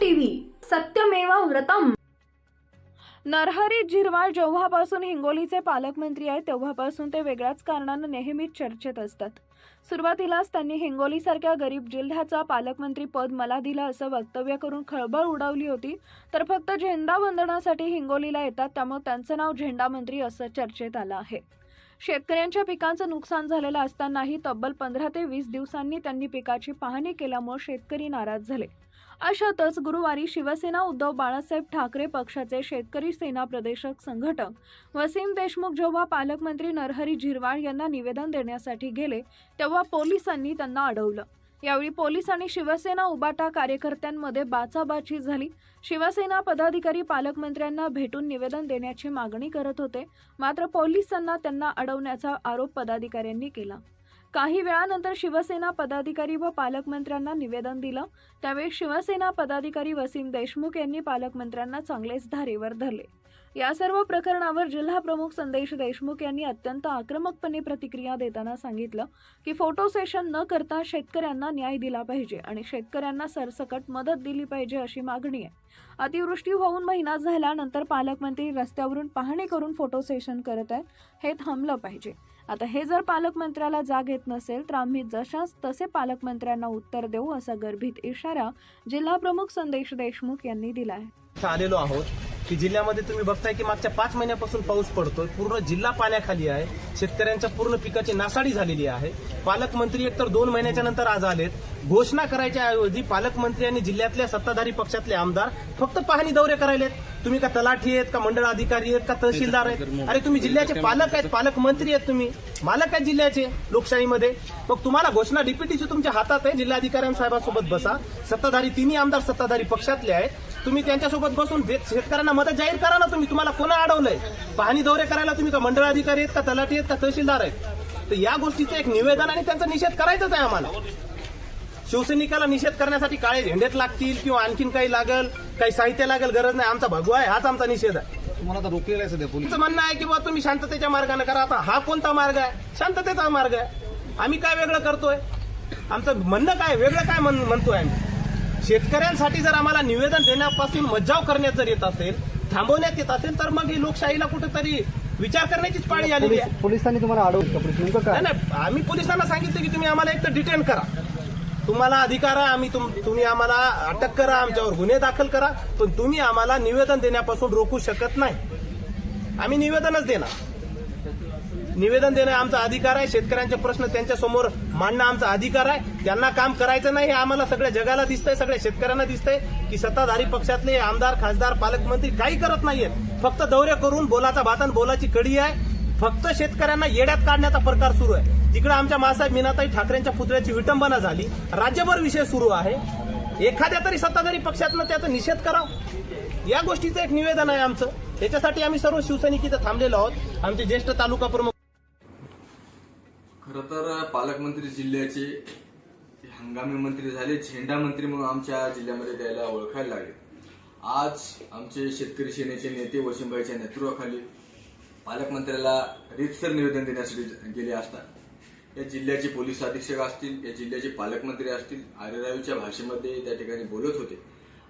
TV सत्यमेव व्रतम। नरहरी झिरवाळ जेव्हापासून हिंगोलीचे पालकमंत्री आहेत तेव्हापासून ते वेगळ्याच कारणानं नेहमीच चर्चेत असतात। सुरुवातीलाच त्यांनी हिंगोलीसारख्या गरीब जिल्ह्याचा पालकमंत्री पद मला दिलं असं वक्तव्य करून खळबळ उडवली होती। तर फक्त झेंडावंदनासाठी हिंगोलीला येतात, त्यामुळे त्यांचं नाव झेंडा मंत्री असं चर्चेत आलं आहे। शेतकऱ्यांच्या पिकांचं नुकसान झालेलं असतानाही तब्बल 15 ते 20 दिवसांनी त्यांनी पिकाची पाहणी केल्यामुळे शेतकरी नाराज झाले। अशातच गुरुवारी शिवसेना उद्धव बाळासाहेब ठाकरे पक्षाचे शेतकरी सेना प्रदेशक संघटक वसीम देशमुख जेव्हा पालकमंत्री नरहरी झिरवाळ यांना निवेदन देण्यासाठी गेले तेव्हा पोलिसांनी त्यांना अडवलं। यावेळी पोलीस आणि शिवसेना उबाटा कार्यकर्त्यांमध्ये बाचाबाची झाली। शिवसेना पदाधिकारी पालकमंत्र्यांना भेटून निवेदन देण्याची मागणी करत होते, मात्र पोलिसांना त्यांना अडवण्याचा आरोप पदाधिकाऱ्यांनी केला। काही वेळानंतर शिवसेना पदाधिकारी व पालकमंत्र्यांना निवेदन दिलं, त्यावेळी शिवसेना पदाधिकारी वसीम देशमुख यांनी पालकमंत्र्यांना चांगलेच धारेवर धरले। या सर्व प्रकरणावर जिल्हा प्रमुख संदेश देशमुख यांनी अत्यंत आक्रमकपणे प्रतिक्रिया देताना सांगितलं की फोटो सेशन न करता शेतकऱ्यांना न्याय दिला पाहिजे आणि शेतकऱ्यांना सरसकट मदत दिली पाहिजे अशी मागणी आहे। अतिवृष्टी होऊन महिना झाल्यानंतर पालकमंत्री रस्त्यावरून पाहणी करून फोटो सेशन करत आहेत, हे थांबलं पाहिजे। आता हे जर पालकमंत्र्याला जाग येत नसेल तर आम्ही जशास तसे पालकमंत्र्यांना उत्तर देऊ असा गर्भित इशारा जिल्हा प्रमुख संदेश देशमुख यांनी दिला आहे। आलेलो आहोत की जिल्ह्यामध्ये तुम्ही बघताय की मागच्या 5 महिन्यापासून पाऊस पडतोय, पूर्ण जिल्हा पाण्याखाली आहे, शेतकऱ्यांच्या पूर्ण पिकाची नासाडी झालेली आहे। पालकमंत्री एकतर 2 महिन्याच्या नंतर आज आलेत। घोषणा करायच्या ऐवजी पालकमंत्री आणि जिल्ह्यातल्या सत्ताधारी पक्षातले आमदार फक्त पाहणी दौरे करायलेत। तुम्ही का तलाठी आहेत का मंडळ अधिकारी आहेत का तहसीलदार आहेत? अरे तुम्ही जिल्ह्याचे पालक आहेत, पालकमंत्री आहेत, तुम्ही मालक आहेत जिल्ह्याचे लोकशाहीमध्ये। मग तुम्हाला घोषणा डीपीटीची तुमच्या हातात आहे, जिल्हाधिकाऱ्यांसाहेबांसोबत बसा। सत्ताधारी तिन्ही आमदार सत्ताधारी पक्षातले आहेत, तुम्ही त्यांच्यासोबत बसून शेतकऱ्यांना मदत जाहीर करा ना। तुम्हाला कोणा अडवलंय? पाहणी दौरे करायला तुम्ही का मंडळ अधिकारी आहेत का तलाठी आहेत का तहसीलदार आहेत? तर या गोष्टीचं एक निवेदन आणि त्यांचा निषेध करायचाच आहे आम्हाला। शिवसैनिकाला निषेध करण्यासाठी काळे झेंडेच लागतील किंवा आणखीन काही लागल, काही साहित्य लागेल, गरज नाही। आमचा भगवा आहे, हाच आमचा निषेध आहे। तुम्हाला तर रोखलेलं आहे सध्या पोलिस म्हणणं आहे की बाबा तुम्ही शांततेच्या मार्गाने करा। आता हा कोणता मार्ग आहे? शांततेचा मार्ग आहे। आम्ही काय वेगळं करतोय? आमचं म्हणणं काय वेगळं काय म्हणतोय आम्ही? शेतकऱ्यांसाठी जर आम्हाला निवेदन देण्यापासून मज्जाव करण्यात जर येत असेल, थांबवण्यात येत असेल, तर मग ही लोकशाहीला कुठेतरी विचार करण्याचीच पाळी आलेली आहे। पोलिसांनी तुम्हाला अडवलं नेमकं काय? नाही, आम्ही पोलिसांना सांगितलं की तुम्ही आम्हाला एक तर डिटेन करा, तुम्हाला अधिकार आहे, आम्ही तुम्ही आम्हाला अटक करा, आमच्यावर गुन्हे दाखल करा, पण तुम्ही आम्हाला निवेदन देण्यापासून रोखू शकत नाही। आम्ही निवेदनच देणार। निवेदन देणं आमचा अधिकार आहे। शेतकऱ्यांचे प्रश्न त्यांच्या समोर मांडणं आमचा अधिकार आहे। त्यांना काम करायचं नाही हे आम्हाला सगळ्या जगाला दिसतंय, सगळ्या शेतकऱ्यांना दिसतंय की सत्ताधारी पक्षातले आमदार, खासदार, पालकमंत्री काही करत नाहीयेत। फक्त दौरे करून बोलाचा भात आणि बोलाची कडी आहे। फक्त शेतकऱ्यांना येड्यात काढण्याचा प्रकार सुरू आहे। जिकडे आमच्या मासाहेब मीनाताई ठाकरेंच्या पुतळ्याची विटंबना झाली, राज्यभर विषय सुरू आहे। एखाद्या तरी सत्ताधारी पक्षातनं त्याचा निषेध करावा, या गोष्टीचं एक निवेदन आहे आमचं। त्याच्यासाठी आम्ही सर्व शिवसैनिक इथं थांबलेलो आहोत। आमचे ज्येष्ठ तालुका प्रमुख खरं तर पालकमंत्री जिल्ह्याचे हंगामी मंत्री झाले, झेंडा मंत्री म्हणून आमच्या जिल्ह्यामध्ये द्यायला ओळखायला लागले। आज आमचे शेतकरी सेनेचे नेते वसीमभाईच्या नेतृत्वाखाली पालकमंत्र्याला रीतसर निवेदन देण्यासाठी गेले असतात या जिल्ह्याचे पोलीस अधीक्षक असतील, या जिल्ह्याचे पालकमंत्री असतील, आरेरावीच्या भाषेमध्ये त्या ठिकाणी बोलत होते।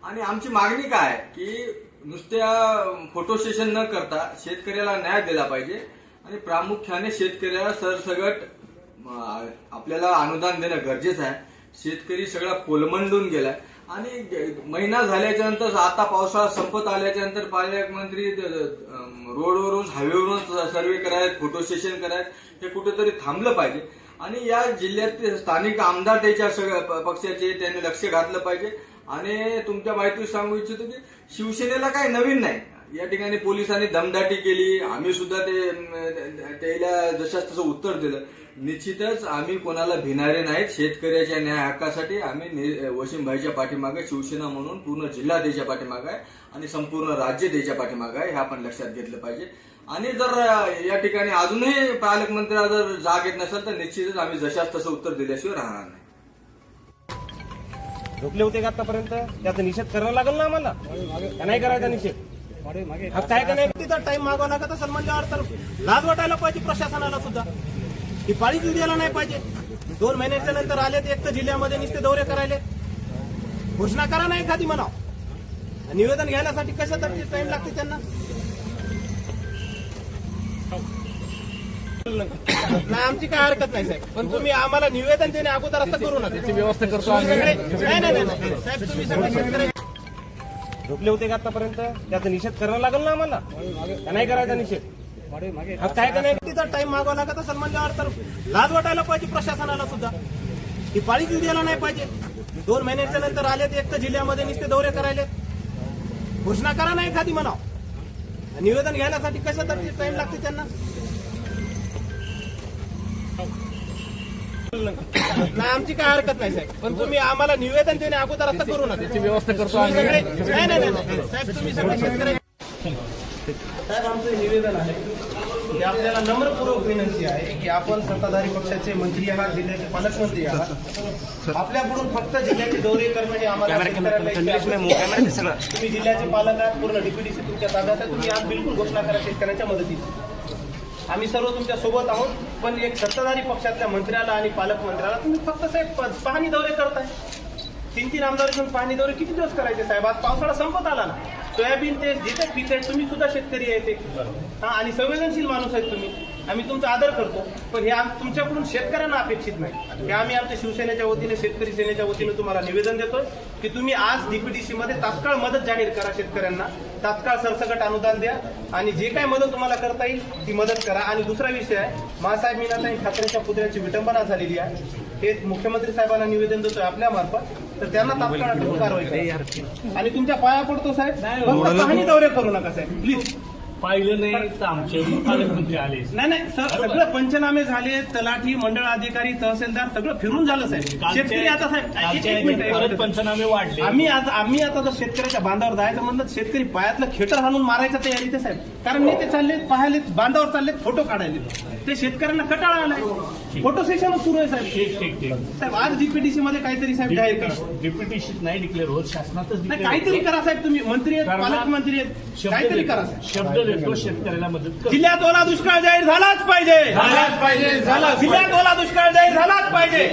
आणि आमची मागणी काय की नुसत्या फोटो सेशन न करता शेतकऱ्याला न्याय दिला पाहिजे आणि प्रामुख्याने शेतकऱ्याला सरसगट आपल्याला अनुदान देणं गरजेचं आहे। शेतकरी सगळा कोलमंडून गेलाय आणि महिना झाल्याच्या नंतर, आता पावसाळा संपत आल्याच्या नंतर पालकमंत्री रोडवरून हायवेवरून सर्वे करायत, फोटो सेशन करायत, हे कुठेतरी थांबलं पाहिजे। आणि या जिल्ह्यात स्थानिक आमदार त्याच्या सगळ्या पक्षाचे त्यांनी लक्ष घातलं पाहिजे। आणि तुमच्या माहिती सांगू इच्छितो की शिवसेनेला काही नवीन नाही, या ठिकाणी पोलिसांनी दमदाटी केली, आम्ही सुद्धा त्याला जशास तसं उत्तर दिलं। निश्चितच आम्ही कोणाला भिणारे नाहीत। शेतकऱ्याच्या न्याय हक्कासाठी आम्ही वसीमभाईच्या पाठीमागे, शिवसेना म्हणून पूर्ण जिल्हा त्याच्या पाठीमागे आहे आणि संपूर्ण राज्य त्याच्या पाठीमागे आहे, हे आपण लक्षात घेतलं पाहिजे। आणि जर या ठिकाणी अजूनही पालकमंत्र्याला जर जाग येत नसेल तर निश्चितच आम्ही जशास तसं उत्तर दिल्याशिवाय राहणार नाही। रोखले होते का आतापर्यंत? त्याचा निषेध करावा लागेल ना आम्हाला, नाही करायचा निषेध? काय का नाही? तिथं टाइम मागावा लागत असेल म्हणल्यावर तर लाज वाटायला पाहिजे प्रशासनाला सुद्धा। ही पाळीच द्यायला नाही पाहिजे। 2 महिन्याच्या नंतर आले एक तर जिल्ह्यामध्ये नुसते दौरे करायले, घोषणा करा ना एखादी म्हणाव। निवेदन घेण्यासाठी कशासाठी टाइम लागते त्यांना? नाही, आमची काय हरकत नाही साहेब, पण तुम्ही आम्हाला निवेदन देणे अगोदर असं करू नका. त्याची व्यवस्था करतो आम्ही. नाही साहेब, तुम्ही सगळे शेतकरी झोपले होते का आतापर्यंत? त्याचा निषेध करावा लागेल ना आम्हाला, का नाही करायचा निषेध? काय का नाही तिथं टाइम मागवा लागत असेल म्हणल्यावर तर लाज वाटायला पाहिजे प्रशासनाला सुद्धा. ही पाळी देऊ द्यायला नाही पाहिजे. 2 महिन्याच्या नंतर आलेत, एक तर जिल्ह्यामध्ये नुसते दौरे करायले. घोषणा करा नाही एखादी म्हणाव. निवेदन घेण्यासाठी कशासाठी टाइम लागते त्यांना? नाही, आमची काय हरकत नाही साहेब, पण तुम्ही आम्हाला निवेदन देणे अगोदर असं करू नका. त्याची व्यवस्था करतो आम्ही. नाही साहेब, तुम्ही सगळे शेतकरी साहेब, आमचं निवेदन आहे की आपल्याला नम्रपूर्वक विनंती आहे की आपण सत्ताधारी पक्षाचे मंत्री आहात, जिल्ह्याचे पालकमंत्री आहात. आपल्याकडून फक्त जिल्ह्याचे दौरे करणं हे आम्हाला तुम्ही जिल्ह्याचे पालक आहात, पूर्ण डीपीडीसी तुमच्या ताब्यात आहे. तुम्ही आज बिलकुल घोषणा करा शेतकऱ्यांच्या मदतीची. आम्ही सर्व तुमच्या सोबत आहोत, पण एक सत्ताधारी पक्षातल्या मंत्र्याला आणि पालकमंत्र्याला तुम्ही फक्त साहेब पाहणी दौरे करताय. 3 आमदार घेऊन पाहणी दौरे किती दिवस करायचे साहेब? आज पावसाळा संपत आला ना. सोयाबीन ते जिथे पीक आहे, तुम्ही सुद्धा शेतकरी आहे ते आणि संवेदनशील माणूस आहेत तुम्ही. आम्ही तुमचा आदर करतो, पण हे तुमच्याकडून शेतकऱ्यांना अपेक्षित नाही. हे आम्ही आमच्या शिवसेनेच्या वतीने, शेतकरी सेनेच्या वतीने तुम्हाला निवेदन देतोय की तुम्ही आज डीपीडीसी मध्ये तात्काळ मदत जाहीर करा शेतकऱ्यांना. तात्काळ सरसकट अनुदान द्या आणि जे काय मदत तुम्हाला करता येईल ती मदत करा. आणि दुसरा विषय आहे, मासाहेब मीनाताई ठाकरेंच्या पुतळ्याची विटंबना झालेली आहे. हे मुख्यमंत्री साहेबांना निवेदन देतोय आपल्या मार्फत, तर त्यांना तात्काळ अटक कारवाई करा. आणि तुमच्या पाया पडतो साहेब, फक्त पाहणी दौरे करू नका साहेब, प्लीज. पाहिलं नाही तर आमचे पालकमंत्री आले. नाही सगळं पंचनामे झाले, तलाठी, मंडळ अधिकारी, तहसीलदार सगळं फिरून झालं साहेब. शेतकरी आता साहेब एक मिनिट, परत पंचनामे वाढले. आम्ही आता जर शेतकऱ्याच्या बांधावर जायचं म्हणलं, शेतकरी पायातलं खेटर घालून मारायच्या तयारी ते साहेब. कारण नेते चाललेत पाहायलेत, बांधावर चाललेत फोटो काढायले. ते शेतकऱ्यांना कटाळा आलाय. फोटो सेशन सुरू आहे साहेब. ठीक साहेब आज डीपीडीसी मध्ये काहीतरी साहेब जाहीर करा. डिप्युटेशन नाही डिक्लेअर होत, शासनातच नाही, काहीतरी करा साहेब. तुम्ही मंत्री आहेत, पालकमंत्री आहेत, काहीतरी करा साहेब. शब्द देतो शेतकऱ्याला मदत कर. जिल्ह्यात ओला दुष्काळ जाहीर झालाच पाहिजे. जिल्ह्यात ओला दुष्काळ जाहीर झालाच पाहिजे.